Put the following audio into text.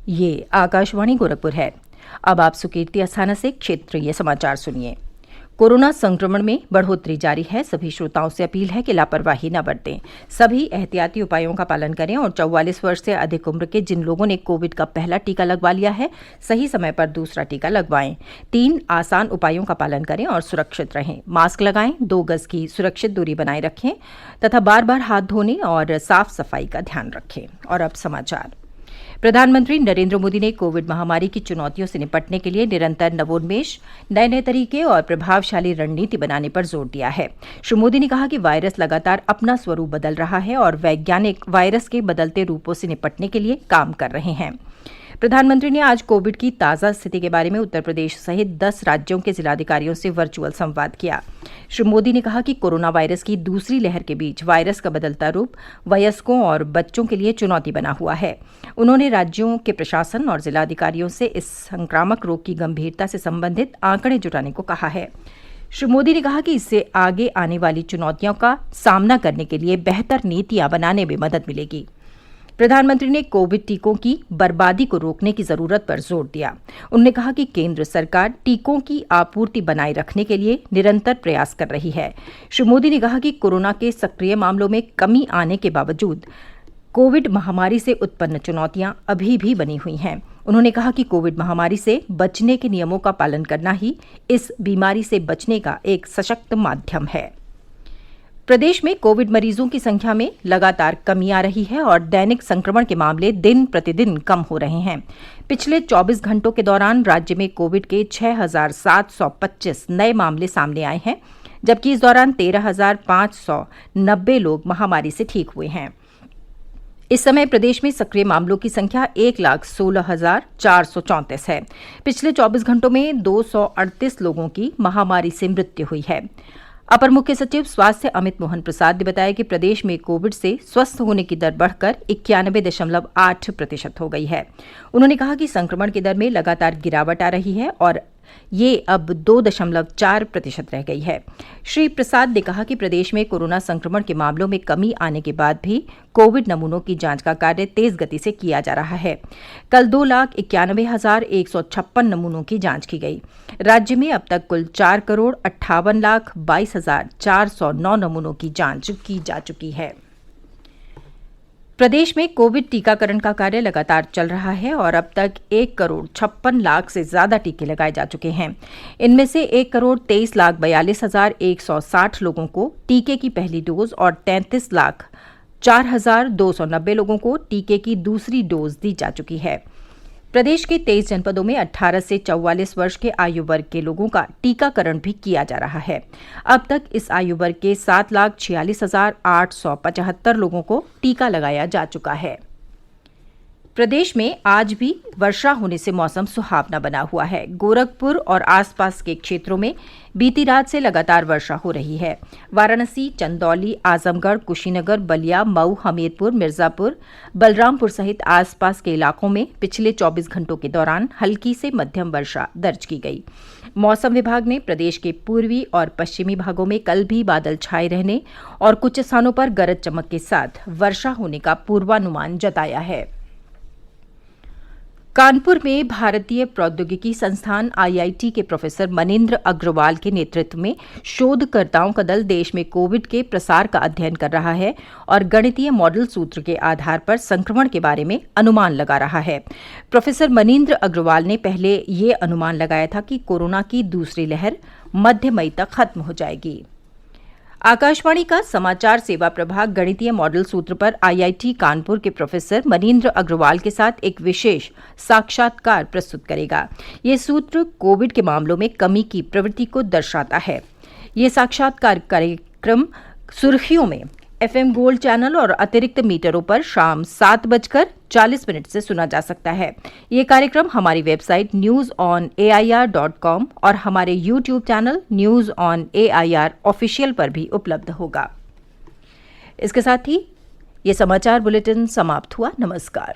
ये आकाशवाणी गोरखपुर है। अब आप सुकीर्ति अस्थाना से क्षेत्रीय समाचार सुनिए। कोरोना संक्रमण में बढ़ोतरी जारी है। सभी श्रोताओं से अपील है कि लापरवाही न बरतें, सभी एहतियाती उपायों का पालन करें और 44 वर्ष से अधिक उम्र के जिन लोगों ने कोविड का पहला टीका लगवा लिया है, सही समय पर दूसरा टीका लगवाएं। 3 आसान उपायों का पालन करें और सुरक्षित रहें। मास्क लगाएं, 2 गज की सुरक्षित दूरी बनाए रखें तथा बार बार हाथ धोने और साफ सफाई का ध्यान रखें। और अब समाचार। प्रधानमंत्री नरेंद्र मोदी ने कोविड महामारी की चुनौतियों से निपटने के लिए निरंतर नवोन्मेष, नए नए तरीके और प्रभावशाली रणनीति बनाने पर जोर दिया है। श्री मोदी ने कहा कि वायरस लगातार अपना स्वरूप बदल रहा है और वैज्ञानिक वायरस के बदलते रूपों से निपटने के लिए काम कर रहे हैं। प्रधानमंत्री ने आज कोविड की ताज़ा स्थिति के बारे में उत्तर प्रदेश सहित 10 राज्यों के जिलाधिकारियों से वर्चुअल संवाद किया। श्री मोदी ने कहा कि कोरोना वायरस की दूसरी लहर के बीच वायरस का बदलता रूप वयस्कों और बच्चों के लिए चुनौती बना हुआ है। उन्होंने राज्यों के प्रशासन और जिलाधिकारियों से इस संक्रामक रोग की गंभीरता से संबंधित आंकड़े जुटाने को कहा है। श्री मोदी ने कहा कि इससे आगे आने वाली चुनौतियों का सामना करने के लिए बेहतर नीतियां बनाने में मदद मिलेगी। प्रधानमंत्री ने कोविड टीकों की बर्बादी को रोकने की जरूरत पर जोर दिया। उन्होंने कहा कि केंद्र सरकार टीकों की आपूर्ति बनाए रखने के लिए निरंतर प्रयास कर रही है। श्री मोदी ने कहा कि कोरोना के सक्रिय मामलों में कमी आने के बावजूद कोविड महामारी से उत्पन्न चुनौतियां अभी भी बनी हुई हैं। उन्होंने कहा कि कोविड महामारी से बचने के नियमों का पालन करना ही इस बीमारी से बचने का एक सशक्त माध्यम है। प्रदेश में कोविड मरीजों की संख्या में लगातार कमी आ रही है और दैनिक संक्रमण के मामले दिन प्रतिदिन कम हो रहे हैं। पिछले 24 घंटों के दौरान राज्य में कोविड के 6,725 नए मामले सामने आए हैं, जबकि इस दौरान 13,590 लोग महामारी से ठीक हुए हैं। इस समय प्रदेश में सक्रिय मामलों की संख्या 1,16,434 है। पिछले 24 घंटों में 238 लोगों की महामारी से मृत्यु हुई है। अपर मुख्य सचिव स्वास्थ्य अमित मोहन प्रसाद ने बताया कि प्रदेश में कोविड से स्वस्थ होने की दर बढ़कर 91.8% हो गई है। उन्होंने कहा कि संक्रमण की दर में लगातार गिरावट आ रही है और ये अब 2.4% रह गई है। श्री प्रसाद ने कहा कि प्रदेश में कोरोना संक्रमण के मामलों में कमी आने के बाद भी कोविड नमूनों की जांच का कार्य तेज गति से किया जा रहा है। कल 2,91,156 नमूनों की जांच की गई। राज्य में अब तक कुल 4,58,22,409 नमूनों की जांच की जा चुकी है। प्रदेश में कोविड टीकाकरण का कार्य लगातार चल रहा है और अब तक 1,56,00,000 से ज्यादा टीके लगाए जा चुके हैं। इनमें से 1,23,42,160 लोगों को टीके की पहली डोज और 33,04,290 लोगों को टीके की दूसरी डोज दी जा चुकी है। प्रदेश के 23 जनपदों में 18 से 44 वर्ष के आयु वर्ग के लोगों का टीकाकरण भी किया जा रहा है। अब तक इस आयु वर्ग के 7,46,875 लोगों को टीका लगाया जा चुका है। प्रदेश में आज भी वर्षा होने से मौसम सुहावना बना हुआ है। गोरखपुर और आसपास के क्षेत्रों में बीती रात से लगातार वर्षा हो रही है। वाराणसी, चंदौली, आजमगढ़, कुशीनगर, बलिया, मऊ, हमीरपुर, मिर्जापुर, बलरामपुर सहित आसपास के इलाकों में पिछले 24 घंटों के दौरान हल्की से मध्यम वर्षा दर्ज की गई। मौसम विभाग ने प्रदेश के पूर्वी और पश्चिमी भागों में कल भी बादल छाए रहने और कुछ स्थानों पर गरज चमक के साथ वर्षा होने का पूर्वानुमान जताया है। कानपुर में भारतीय प्रौद्योगिकी संस्थान आईआईटी के प्रोफेसर मनीन्द्र अग्रवाल के नेतृत्व में शोधकर्ताओं का दल देश में कोविड के प्रसार का अध्ययन कर रहा है और गणितीय मॉडल सूत्र के आधार पर संक्रमण के बारे में अनुमान लगा रहा है। प्रोफेसर मनीन्द्र अग्रवाल ने पहले ये अनुमान लगाया था कि कोरोना की दूसरी लहर मध्य मई तक खत्म हो जाएगी। आकाशवाणी का समाचार सेवा प्रभाग गणितीय मॉडल सूत्र पर आईआईटी कानपुर के प्रोफेसर मनीन्द्र अग्रवाल के साथ एक विशेष साक्षात्कार प्रस्तुत करेगा। ये सूत्र कोविड के मामलों में कमी की प्रवृत्ति को दर्शाता है। ये साक्षात्कार कार्यक्रम सुर्खियों में एफएम गोल्ड चैनल और अतिरिक्त मीटरों पर शाम 7:40 से सुना जा सकता है। ये कार्यक्रम हमारी वेबसाइट newsonair.com और हमारे YouTube channel news on AIR official पर भी उपलब्ध होगा। इसके साथ ही ये समाचार बुलेटिन समाप्त हुआ। नमस्कार।